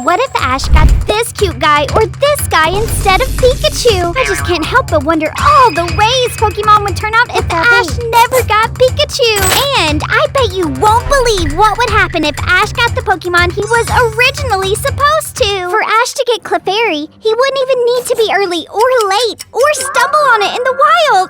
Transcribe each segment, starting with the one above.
What if Ash got this cute guy or this guy instead of Pikachu? I just can't help but wonder all the ways Pokemon would turn out if Ash never got Pikachu. And I bet you won't believe what would happen if Ash got the Pokemon he was originally supposed to. For Ash to get Clefairy, he wouldn't even need to be early or late or stumble on it in the wild.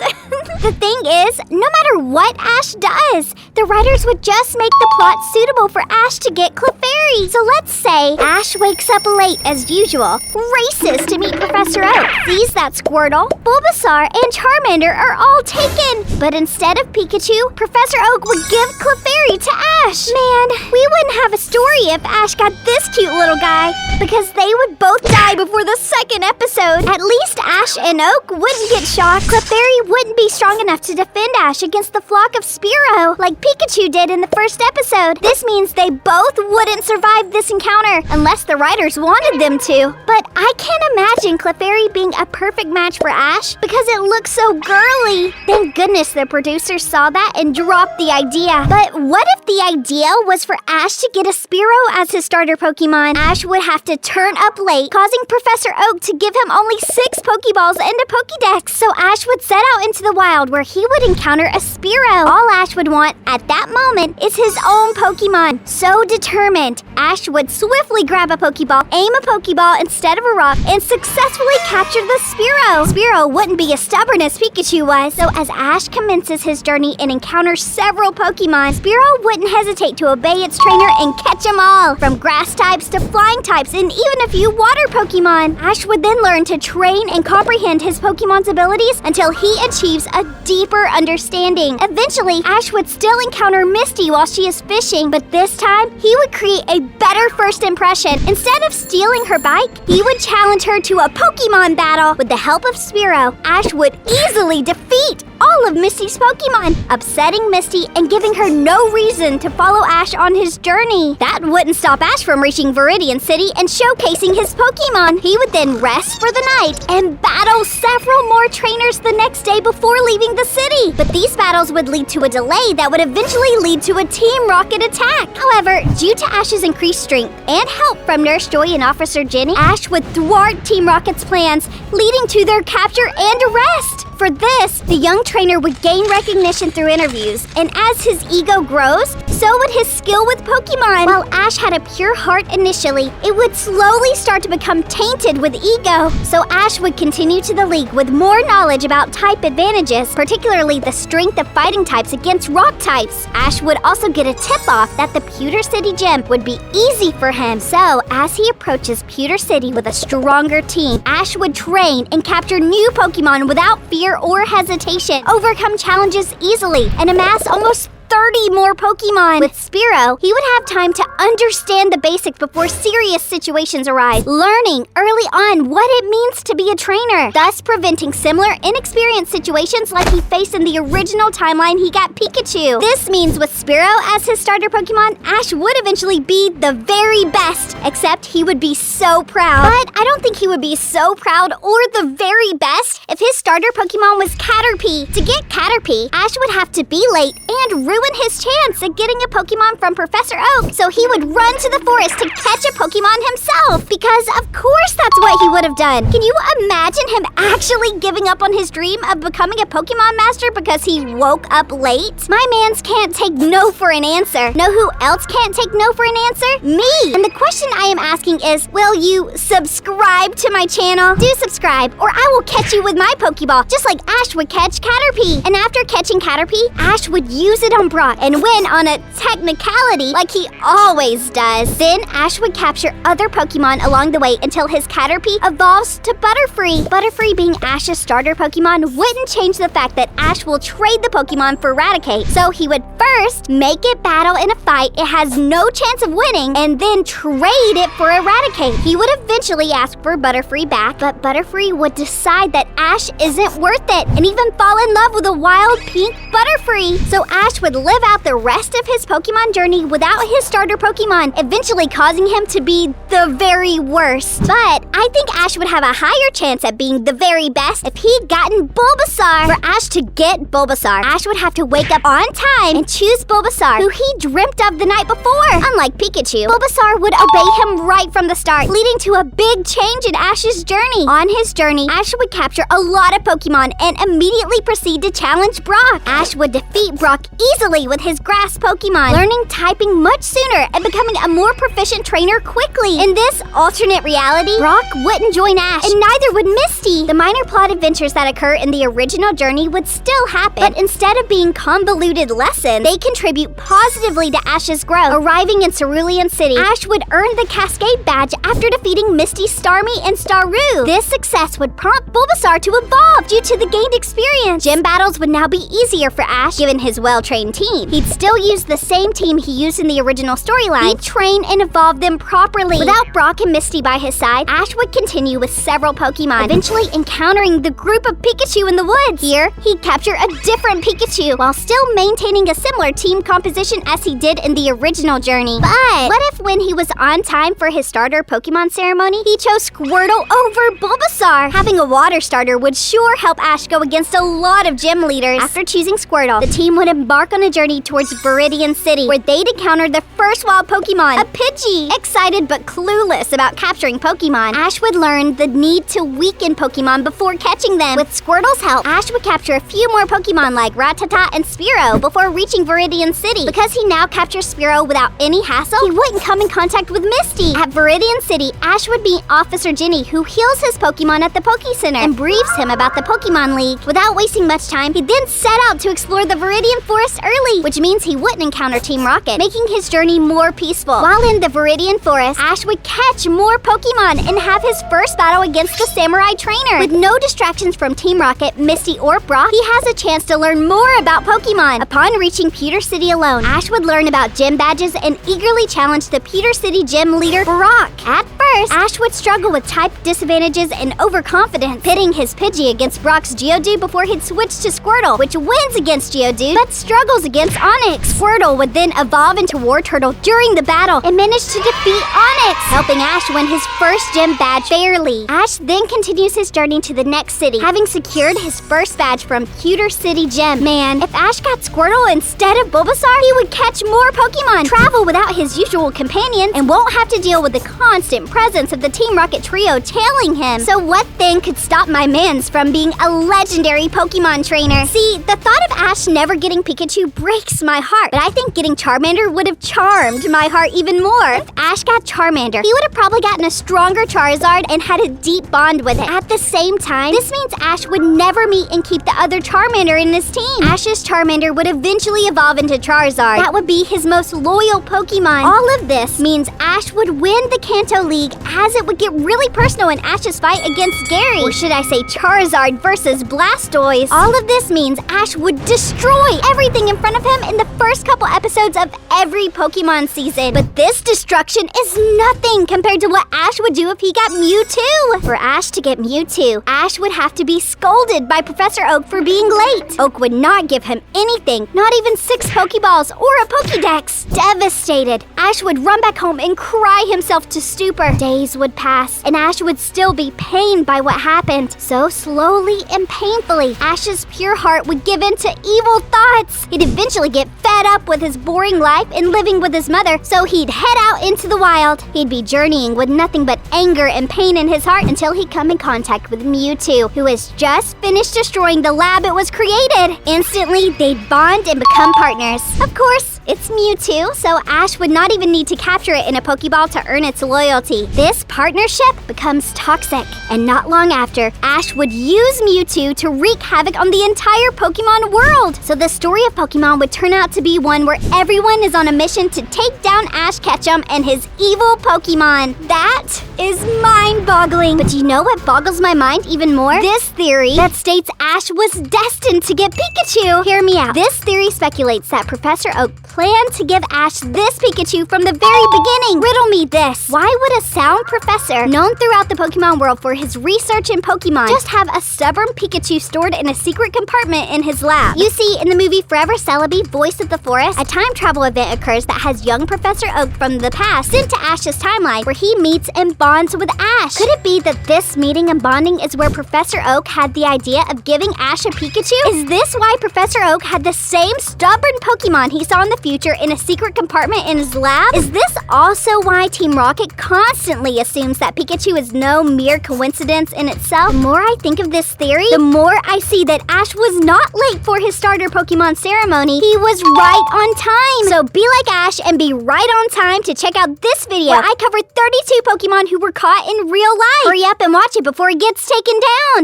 The thing is, no matter what Ash does, the writers would just make the plot suitable for Ash to get Clefairy. So let's say Ash wakes up late as usual, races to meet Professor Oak, sees that Squirtle, Bulbasaur, and Charmander are all taken. But instead of Pikachu, Professor Oak would give Clefairy to Ash. Man, we wouldn't have a story if Ash got this cute little guy, because they would both die before the second episode. At least Ash and Oak wouldn't get shocked. Clefairy wouldn't be strong enough to defend Ash against the flock of Spearow, like Pikachu did in the first episode. This means they both wouldn't survive this encounter, unless the writers wanted them to. But I can't imagine Clefairy being a perfect match for Ash because it looks so girly. Thank goodness the producers saw that and dropped the idea. But what if the idea was for Ash to get a Spearow as his starter Pokemon? Ash would have to turn up late, causing Professor Oak to give him only 6 Pokeballs and a Pokédex. So Ash would set out into the wild where he would encounter a Spearow. All Ash would want at that moment is his own Pokemon. So determined, Ash would swiftly grab a Pokeball, aim a Pokeball instead of a rock, and successfully capture the Spearow. Spearow wouldn't be as stubborn as Pikachu was, so as Ash commences his journey and encounters several Pokemon, Spearow wouldn't hesitate to obey its trainer and catch them all, from grass types to flying types and even a few water Pokemon. Ash would then learn to train and comprehend his Pokemon's abilities until he achieves a deeper understanding. Eventually, Ash would still encounter Misty while she is fishing, but this time, he would create a better first impression. Instead of stealing her bike, he would challenge her to a Pokemon battle. With the help of Spearow, Ash would easily defeat all of Misty's Pokemon, upsetting Misty and giving her no reason to follow Ash on his journey. That wouldn't stop Ash from reaching Viridian City and showcasing his Pokemon. He would then rest for the night and battle several more trainers the next day before leaving the city. But these battles would lead to a delay that would eventually lead to a Team Rocket attack. However, due to Ash's increased strength and help from Nurse Joy and Officer Jenny, Ash would thwart Team Rocket's plans, leading to their capture and arrest. For this, the young trainer would gain recognition through interviews, and as his ego grows, so would his skill with Pokemon. While Ash had a pure heart initially, it would slowly start to become tainted with ego. So Ash would continue to the league with more knowledge about type advantages, particularly the strength of fighting types against rock types. Ash would also get a tip-off that the Pewter City Gym would be easy for him. So as he approaches Pewter City with a stronger team, Ash would train and capture new Pokemon without fear or hesitation, overcome challenges easily, and amass almost 30 more Pokemon. With Spearow, he would have time to understand the basics before serious situations arise, learning early on what it means to be a trainer, thus preventing similar inexperienced situations like he faced in the original timeline he got Pikachu. This means with Spearow as his starter Pokemon, Ash would eventually be the very best, except he would be so proud. But I don't think he would be so proud or the very best if his starter Pokemon was Caterpie. To get Caterpie, Ash would have to be late and ruin his chance at getting a Pokemon from Professor Oak, so he would run to the forest to catch a Pokemon himself, because of course that's what he would have done. Can you imagine him actually giving up on his dream of becoming a Pokemon master because he woke up late? My mans can't take no for an answer. Know who else can't take no for an answer? Me! And the question I am asking is, will you subscribe to my channel? Do subscribe, or I will catch you with my Pokeball, just like Ash would catch Caterpie. And after catching Caterpie, Ash would use it on Brock and win on a technicality like he always does. Then Ash would capture other Pokemon along the way until his Caterpie evolves to Butterfree. Butterfree being Ash's starter Pokemon wouldn't change the fact that Ash will trade the Pokemon for Raticate. So he would first make it battle in a fight it has no chance of winning, and then trade it for Eradicate. He would eventually ask for Butterfree back, but Butterfree would decide that Ash isn't worth it and even fall in love with a wild pink Butterfree. So Ash would live out the rest of his Pokemon journey without his starter Pokemon, eventually causing him to be the very worst. But I think Ash would have a higher chance at being the very best if he'd gotten Bulbasaur. For Ash to get Bulbasaur, Ash would have to wake up on time and choose Bulbasaur, who he dreamt of the night before. Unlike Pikachu, Bulbasaur would obey him right from the start, leading to a big change in Ash's journey. On his journey, Ash would capture a lot of Pokemon and immediately proceed to challenge Brock. Ash would defeat Brock easily with his grass Pokemon, learning typing much sooner and becoming a more proficient trainer quickly. In this alternate reality, Brock wouldn't join Ash, and neither would Misty. The minor plot adventures that occur in the original journey would still happen, but instead of being convoluted lessons, they contribute positively to Ash's growth. Arriving in Cerulean City, Ash would earn the Cascade Badge after defeating Misty, Starmie, and Staryu. This success would prompt Bulbasaur to evolve due to the gained experience. Gym battles would now be easier for Ash given his well-trained team. He'd still use the same team he used in the original storyline. He'd train and evolve them properly. Without Brock and Misty by his side, Ash would continue with several Pokemon, eventually encountering the group of Pikachu in the woods. Here, he'd capture a different Pikachu while still maintaining a similar team composition as he did in the original journey. But what if when he was on time for his starter Pokemon ceremony, he chose Squirtle over Bulbasaur? Having a water starter would sure help Ash go against a lot of gym leaders. After choosing Squirtle, the team would embark on a journey towards Viridian City, where they'd encounter the first wild Pokemon, a Pidgey. Excited but clueless about capturing Pokemon, Ash would learn the need to weaken Pokemon before catching them. With Squirtle's help, Ash would capture a few more Pokemon like Rattata and Spearow before reaching Viridian City. Because he now captures Spearow without any hassle, he wouldn't come in contact with Misty. At Viridian City, Ash would meet Officer Ginny, who heals his Pokemon at the Poke Center and briefs him about the Pokemon League. Without wasting much time, he then set out to explore the Viridian Forest early, which means he wouldn't encounter Team Rocket, making his journey more peaceful. While in the Viridian Forest, Ash would catch more Pokemon and have his first battle against the Samurai Trainer. With no distractions from Team Rocket, Misty, or Brock, he has a chance to learn more about Pokemon. Upon reaching Pewter City alone, Ash would learn about gym badges and eagerly challenge the Pewter City gym leader, Brock. At first, Ash would struggle with type disadvantages and overconfidence, pitting his Pidgey against Brock's Geodude before he'd switch to Squirtle, which wins against Geodude, but struggles against Onix. Squirtle would then evolve into Wartortle during the battle and manage to defeat Onix, helping Ash win his first gym badge fairly. Ash then continues his journey to the next city, having secured his first badge from Pewter City Gym. Man, if Ash got Squirtle instead of Bulbasaur, he would catch more Pokemon, travel without his usual companions, and won't have to deal with the constant presence of the Team Rocket trio tailing him. So what then could stop my mans from being a legendary Pokemon trainer? See, the thought of Ash never getting Pikachu breaks my heart, but I think getting Charmander would have charmed my heart even more. If Ash got Charmander, he would have probably gotten a stronger Charizard and had a deep bond with it. At the same time, this means Ash would never meet and keep the other Charmander in his team. Ash's Charmander would eventually evolve into Charizard. That would be his most loyal Pokemon. All of this means Ash would win the Kanto League, as it would get really personal in Ash's fight against Gary. Or should I say Charizard versus Blastoise. All of this means Ash would destroy everything in front of him in the first couple episodes of every Pokemon season. But this destruction is nothing compared to what Ash would do if he got Mewtwo. For Ash to get Mewtwo, Ash would have to be scolded by Professor Oak for being late. Oak would not give him anything, not even 6 Pokeballs or a Pokédex. Devastated, Ash would run back home and cry himself to stupor. Days would pass, and Ash would still be pained by what happened. So slowly and painfully, Ash's pure heart would give in to evil thoughts. He'd eventually get fed up with his boring life and living with his mother, so he'd head out into the wild. He'd be journeying with nothing but anger and pain in his heart until he'd come in contact with Mewtwo, who has just finished destroying the lab it was created. Instantly, they'd bond and become partners. Of course, it's Mewtwo, so Ash would not even need to capture it in a Pokeball to earn its loyalty. This partnership becomes toxic, and not long after, Ash would use Mewtwo to wreak havoc on the entire Pokemon world. So the story of Pokemon would turn out to be one where everyone is on a mission to take down Ash Ketchum and his evil Pokemon. That is mind-boggling. But do you know what boggles my mind even more? This theory that states Ash was destined to get Pikachu. Hear me out. This theory speculates that Professor Oak planned to give Ash this Pikachu from the very beginning. Riddle me this. Why would a sound professor, known throughout the Pokemon world for his research in Pokemon, just have a stubborn Pikachu stored in a secret compartment in his lab? You see, in the movie Forever Celebi, Voice of the Forest, a time travel event occurs that has young Professor Oak from the past sent to Ash's timeline where he meets and bonds with Ash. Could it be that this meeting and bonding is where Professor Oak had the idea of giving Ash a Pikachu? Is this why Professor Oak had the same stubborn Pokemon he saw in the future in a secret compartment in his lab? Is this also why Team Rocket constantly assumes that Pikachu is no mere coincidence in itself? The more I think of this theory, the more I see that Ash was not late for his starter Pokemon ceremony. He was right on time. So be like Ash and be right on time to check out this video where I cover 32 Pokemon who were caught in real life. Hurry up and watch it before it gets taken down.